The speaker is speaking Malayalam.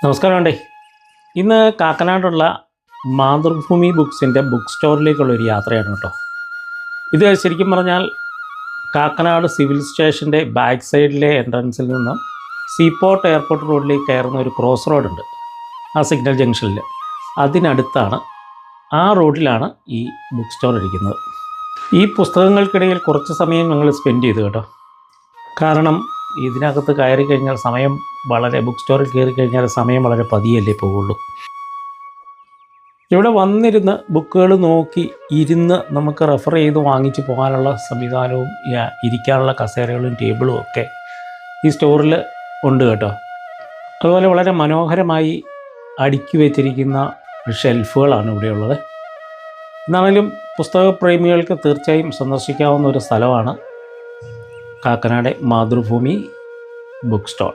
നമസ്കാരമുണ്ടേ. ഇന്ന് കാക്കനാടുള്ള മാതൃഭൂമി ബുക്സിൻ്റെ ബുക്ക് സ്റ്റോറിലേക്കുള്ളൊരു യാത്രയാണ് കേട്ടോ. ഇത് ശരിക്കും പറഞ്ഞാൽ കാക്കനാട് സിവിൽ സ്റ്റേഷൻ്റെ ബാക്ക് സൈഡിലെ എൻട്രൻസിൽ നിന്നും സീപോർട്ട് എയർപോർട്ട് റോഡിലേക്ക് കയറുന്ന ഒരു ക്രോസ് റോഡുണ്ട്, ആ സിഗ്നൽ ജംഗ്ഷനിൽ. അതിനടുത്താണ്, ആ റോഡിലാണ് ഈ ബുക്ക് സ്റ്റോർ ഇരിക്കുന്നത്. ഈ പുസ്തകങ്ങൾക്കിടയിൽ കുറച്ച് സമയം ഞങ്ങൾ സ്പെൻഡ് ചെയ്തു കേട്ടോ. കാരണം ഇതിനകത്ത് കയറി കഴിഞ്ഞാൽ സമയം ബുക്ക് സ്റ്റോറിൽ കയറി കഴിഞ്ഞാൽ സമയം വളരെ പതിയല്ലേ പോവുള്ളൂ. ഇവിടെ വന്നിരുന്ന് ബുക്കുകൾ നോക്കി ഇരുന്ന് നമുക്ക് റെഫർ ചെയ്ത് വാങ്ങിച്ച് പോകാനുള്ള സംവിധാനവും ഇരിക്കാനുള്ള കസേരകളും ടേബിളും ഒക്കെ ഈ സ്റ്റോറിൽ ഉണ്ട് കേട്ടോ. അതുപോലെ വളരെ മനോഹരമായി അടുക്കി വെച്ചിരിക്കുന്ന ഷെൽഫുകളാണ് ഇവിടെയുള്ളത്. എന്നാണെങ്കിലും പുസ്തകപ്രേമികൾക്ക് തീർച്ചയായും സന്ദർശിക്കാവുന്ന ഒരു സ്ഥലമാണ് കാക്കനാട് മാതൃഭൂമി ബുക്ക് സ്റ്റോർ.